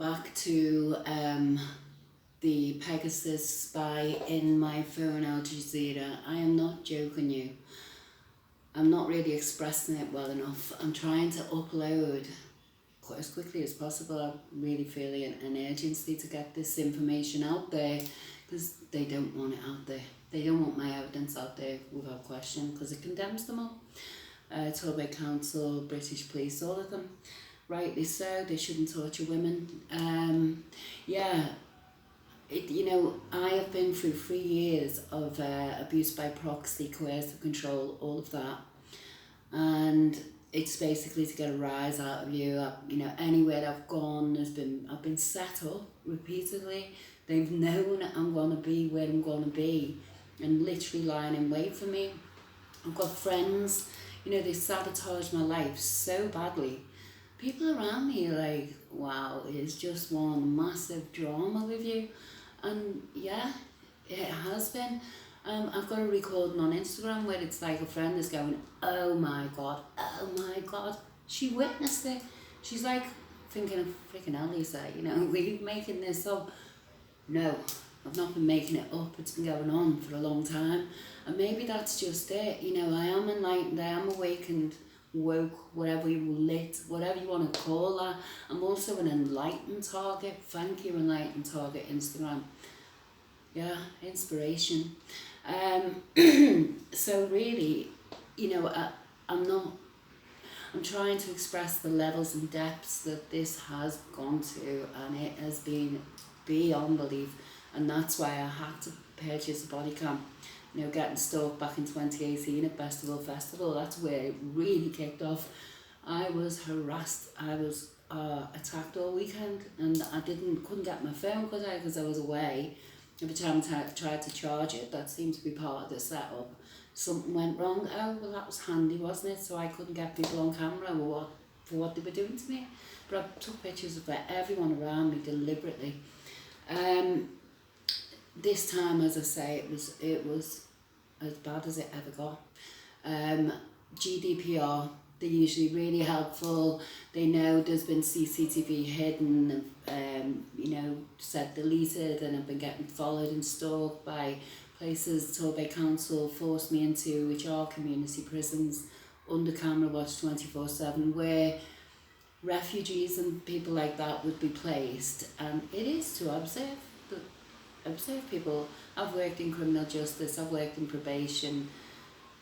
back to the Pegasus spy in my phone, Al Jazeera. I am not joking you. I'm not really expressing it well enough. I'm trying to upload as quickly as possible. I'm really feeling an urgency to get this information out there because they don't want it out there. They don't want my evidence out there without question because it condemns them all. Torbay Council, British police, all of them. Rightly so, they shouldn't torture women. I have been through 3 years of abuse by proxy, coercive control, all of that. And it's basically to get a rise out of you. Anywhere I've gone, I've been set up repeatedly. They've known I'm going to be where I'm going to be and literally lying in wait for me. I've got friends, they sabotage my life so badly. People around me are like, wow, it's just one massive drama with you. And yeah, it has been. I've got a recording on Instagram where it's like a friend is going, oh my God, she witnessed it. She's like thinking, freaking hell, Lisa, were you making this up? No, I've not been making it up. It's been going on for a long time. And maybe that's just it. I am enlightened, I am awakened, woke, whatever you want to call that. I'm also an enlightened target. Thank you, enlightened target Instagram. Yeah, inspiration. So really, I'm trying to express the levels and depths that this has gone to, and it has been beyond belief. And that's why I had to purchase a body cam. Getting stalked back in 2018 at Festival, that's where it really kicked off. I was harassed, I was attacked all weekend, and I couldn't get my phone because I was away. Every time I tried to charge it, that seemed to be part of the setup. Something went wrong. Oh, well, that was handy, wasn't it? So I couldn't get people on camera for what they were doing to me. But I took pictures of everyone around me deliberately. This time, as I say, it was as bad as it ever got. GDPR, they're usually really helpful. They know there's been CCTV hidden, said deleted, and I've been getting followed and stalked by places. Torbay Council forced me into, which are community prisons, under camera watch 24/7, where refugees and people like that would be placed. And it is to observe people. I've worked in criminal justice, I've worked in probation,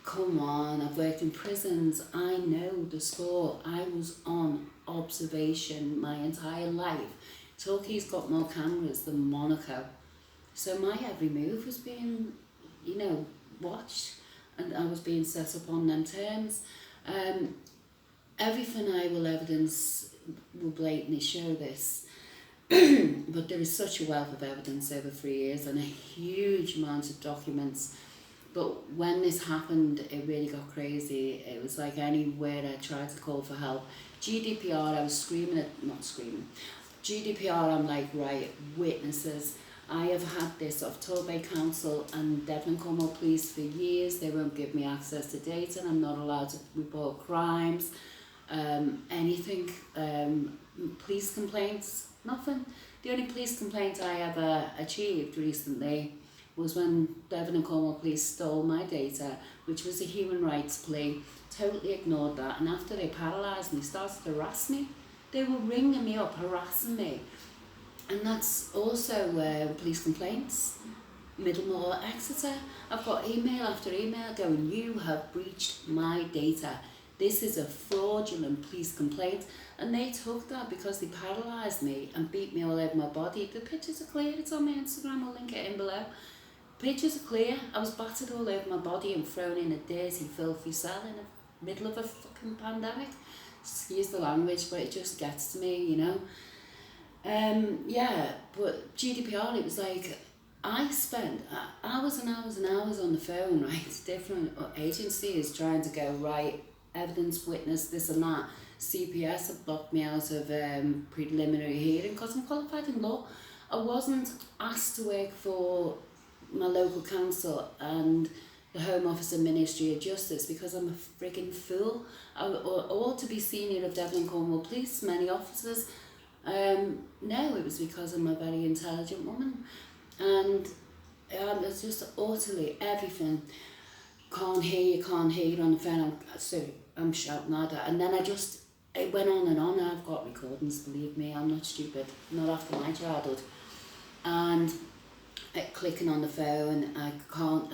come on, I've worked in prisons, I know the score. I was on observation my entire life. Turkey's got more cameras than Monaco. So my every move was being, watched, and I was being set up on them terms. Everything I will evidence will blatantly show this. But there is such a wealth of evidence over 3 years and a huge amount of documents. But when this happened, it really got crazy. It was like anywhere I tried to call for help. GDPR, I was GDPR, I'm like, right, witnesses. I have had this of Torbay Council and Devon Cornwall Police for years. They won't give me access to data, and I'm not allowed to report crimes, anything, police complaints, nothing. The only police complaint I ever achieved recently was when Devon and Cornwall Police stole my data, which was a human rights plea. Totally ignored that, and after they paralysed me, started to harass me. They were ringing me up, harassing me. And that's also police complaints. Middlemore, Exeter. I've got email after email going, you have breached my data. This is a fraudulent police complaint. And they took that because they paralysed me and beat me all over my body. The pictures are clear, it's on my Instagram, I'll link it in below. Pictures are clear. I was battered all over my body and thrown in a dirty, filthy cell in the middle of a fucking pandemic. Excuse the language, but it just gets to me, But GDPR, it was like, I spent hours and hours and hours on the phone, right? Different agencies trying to go, right, evidence, witness, this and that. CPS have blocked me out of preliminary hearing because I'm qualified in law. I wasn't asked to work for my local council and the Home Office and Ministry of Justice because I'm a frigging fool. Or to be senior of Devon and Cornwall Police, many officers, No, it was because I'm a very intelligent woman, and it's just utterly everything. Can't hear you on the phone. I'm shouting at her, and then it went on and on. I've got recordings, believe me, I'm not stupid, not after my childhood. And clicking on the phone, I can't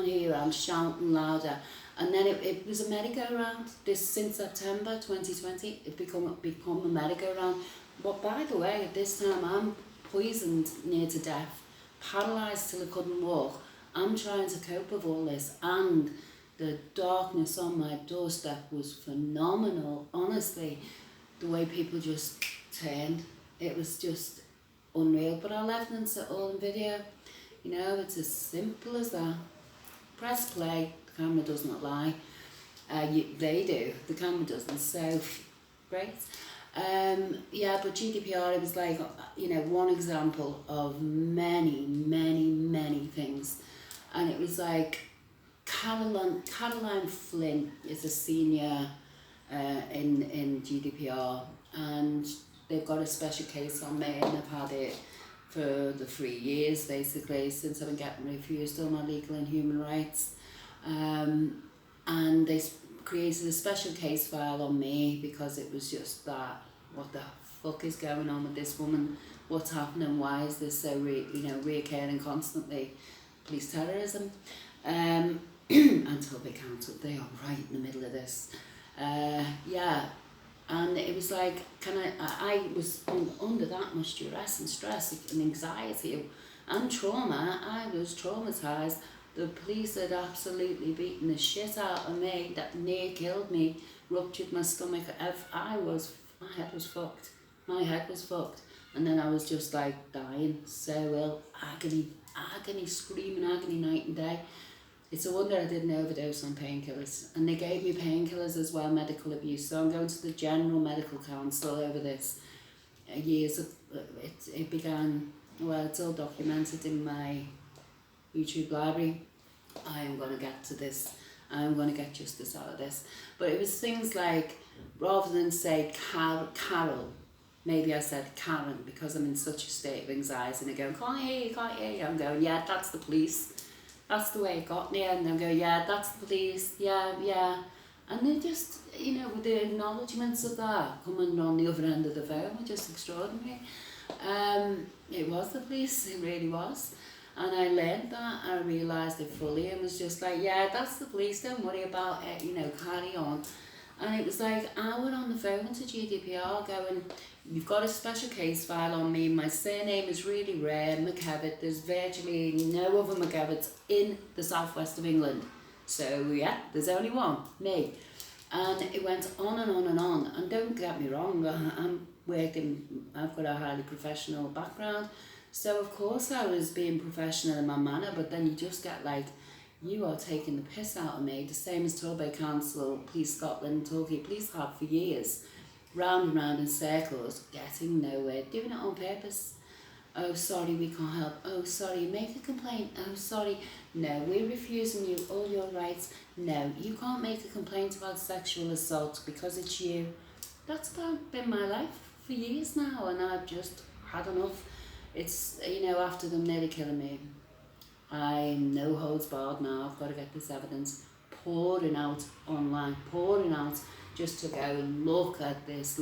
hear you, I'm shouting louder. And then it was a merry-go-round. Since September 2020, it become a merry-go-round. But by the way, at this time, I'm poisoned near to death, paralysed till I couldn't walk. I'm trying to cope with all this, and the darkness on my doorstep was phenomenal. Honestly, the way people just turned, it was just unreal. But I'll evidence it all in video. You know, it's as simple as that. Press play, the camera does not lie. They do, the camera doesn't, so great. Yeah, but GDPR, it was like, you know, one example of many, many, many things. And it was like, Caroline Flint is a senior in GDPR, and they've got a special case on me, and I've had it for the 3 years basically since I've been getting refused all my legal and human rights. And they created a special case file on me because it was just that, what the fuck is going on with this woman? What's happening? Why is this so reoccurring constantly? Police terrorism. And Toby Council, they are right in the middle of this. Yeah, and it was like, I was under that much duress and stress and anxiety and trauma. I was traumatised. The police had absolutely beaten the shit out of me, that near killed me, ruptured my stomach. My head was fucked. My head was fucked. And then I was just like dying, so ill, agony, screaming agony night and day. It's a wonder I didn't overdose on painkillers. And they gave me painkillers as well, medical abuse. So I'm going to the General Medical Council over this. It began, well, it's all documented in my YouTube library. I am going to get to this. I'm going to get justice out of this. But it was things like, rather than say Carol, maybe I said Karen, because I'm in such a state of anxiety, and they're going, can't hear you. I'm going, yeah, that's the police. That's the way it got me. And they'll go, yeah, that's the police. Yeah. And they just, you know, with the acknowledgements of that coming on the other end of the phone were just extraordinary. It was the police, it really was. And I learned that, I realised it fully, and was just like, yeah, that's the police, don't worry about it, you know, carry on. And it was like, I went on the phone to GDPR going, you've got a special case file on me, my surname is really rare, McKevitt, there's virtually no other McKevitts in the southwest of England. So yeah, there's only one, me. And it went on and on and on, and don't get me wrong, I've got a highly professional background, so of course I was being professional in my manner, but then you just get like, you are taking the piss out of me, the same as Torbay Council, Police Scotland, Torquay Police have for years, round and round in circles, getting nowhere, doing it on purpose. Oh, sorry, we can't help. Oh, sorry, make a complaint. Oh, sorry. No, we're refusing you all your rights. No, you can't make a complaint about sexual assault because it's you. That's been my life for years now, and I've just had enough. It's, you know, after them nearly killing me, I'm no holds barred now. I've got to get this evidence pouring out online, pouring out just to go, look at this.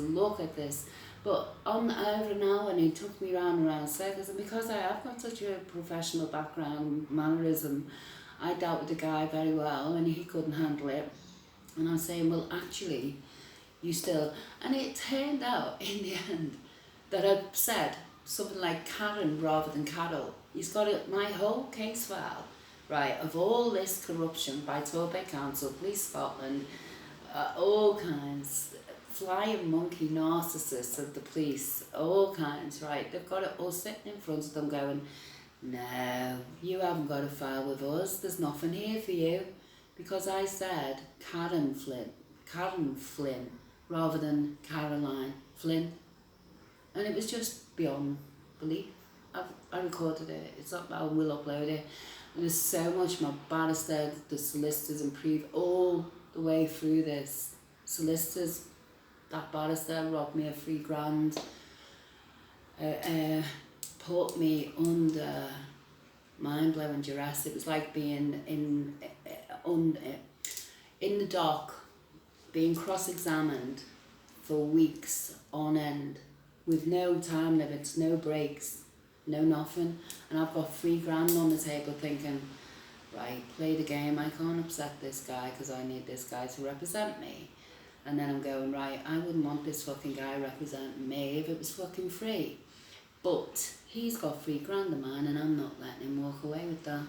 But on over an hour, and it took me round and round circles, and because I have got such a professional background, mannerism, I dealt with the guy very well, and he couldn't handle it. And I'm saying, well, actually, you still... And it turned out, in the end, that I said something like Karen rather than Carol. He's got my whole case file, right, of all this corruption by Torbay Council, Police Scotland, all kinds, flying monkey narcissists of the police, all kinds, right? They've got it all sitting in front of them going, no, you haven't got a file with us, there's nothing here for you. Because I said Karen Flynn, rather than Caroline Flynn. And it was just beyond belief. I recorded it, it's up, I will upload it. There's so much, my barrister, the solicitors and all the way through this. Solicitors, that barrister robbed me of $3,000. put me under mind-blowing duress. It was like being in the dock, being cross-examined for weeks on end, with no time limits, no breaks, no nothing. And I've got $3,000 on the table thinking, right, play the game. I can't upset this guy because I need this guy to represent me. And then I'm going, right, I wouldn't want this fucking guy representing me if it was fucking free. But he's got $3,000 of mine and I'm not letting him walk away with that.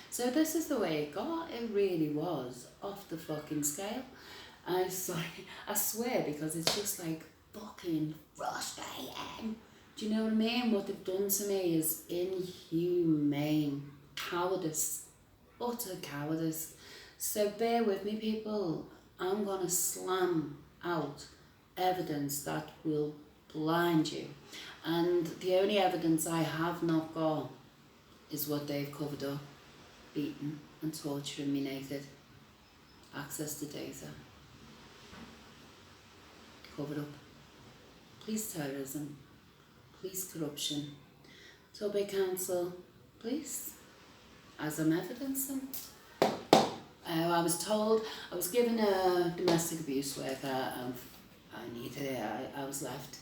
So this is the way it got. It really was off the fucking scale. I swear, because it's just like fucking frustrating. Do you know what I mean? What they've done to me is inhumane. Cowardice. Utter cowardice. So bear with me, people. I'm going to slam out evidence that will blind you. And the only evidence I have not got is what they've covered up. Beaten and torturing me naked. Access to data. Covered up. Police terrorism. Police corruption. Toby Council. Police. As I'm evidencing. I was given a domestic abuse worker. I needed it. I was left.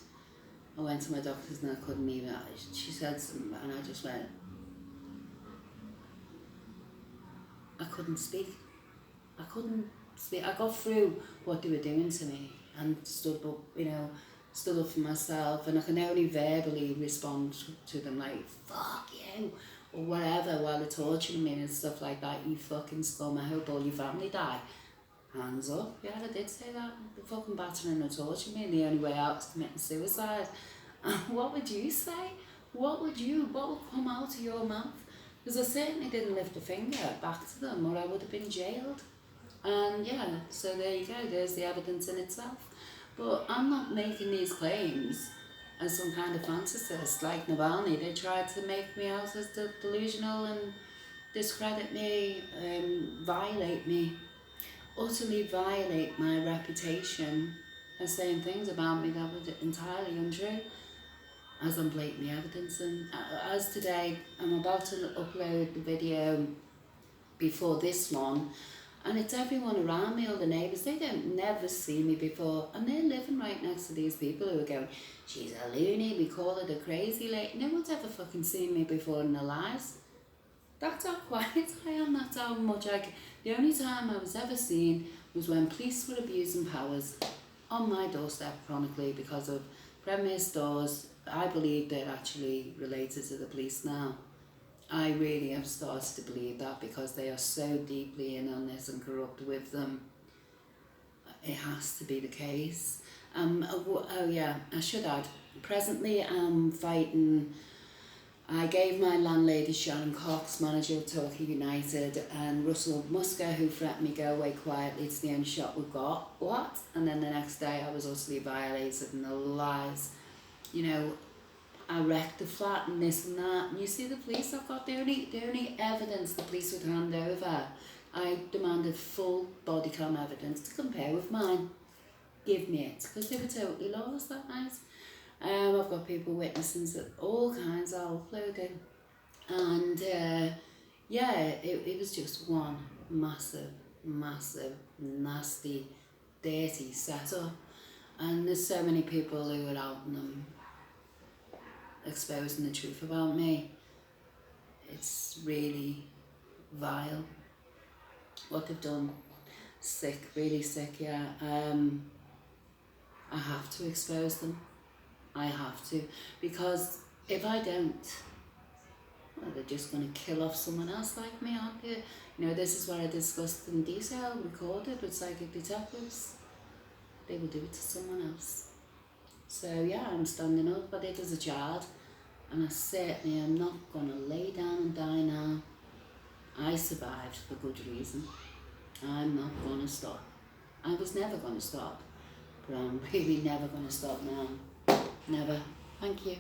I went to my doctors and I couldn't even. She said something and I just went. I couldn't speak. I got through what they were doing to me and stood up for myself, and I can only verbally respond to them like, fuck you, or whatever, while they're torturing me and stuff like that. You fucking scum, I hope all your family die. Hands up. Yeah, I did say that. They're fucking battering and torturing me, and the only way out is committing suicide. What would you say? What would come out of your mouth? Because I certainly didn't lift a finger back to them, or I would have been jailed. And yeah, so there you go, there's the evidence in itself. But I'm not making these claims as some kind of fantasist like Navalny. They tried to make me out as delusional and discredit me, violate me, utterly violate my reputation and saying things about me that were entirely untrue, as I'm blatantly evidencing. As today, I'm about to upload the video before this one, and it's everyone around me, all the neighbours. They don't never see me before, and they're living right next to these people who are going, she's a loony, we call her the crazy lady. No one's ever fucking seen me before in their lives. That's how quiet I am, that's how much the only time I was ever seen was when police were abusing powers on my doorstep chronically because of premier stores. I believe they're actually related to the police now. I really have started to believe that because they are so deeply in on this and corrupt with them. It has to be the case. Oh yeah, I should add, presently I'm fighting. I gave my landlady Sharon Cox, manager of Torquay United, and Russell Musker, who threatened me, go away quietly, it's the only shot we've got. What? And then the next day I was utterly violated, and the lies, I wrecked the flat and this and that. And you see the police, I've got the only evidence the police would hand over. I demanded full body cam evidence to compare with mine. Give me it, because they were totally lost that night. I've got people witnessing all kinds of uploading. And it was just one massive, nasty, dirty setup. And there's so many people who are out in them exposing the truth about me. It's really vile what they've done. Sick, really sick, yeah. I have to expose them. I have to, because if I don't, well, they're just going to kill off someone else like me, aren't they? This is what I discussed in detail, recorded with psychic detectives. They will do it to someone else. So yeah, I'm standing up, but it as a child, and I certainly am not going to lay down and die now. I survived for good reason. I'm not going to stop. I was never going to stop, but I'm really never going to stop now. Never. Thank you.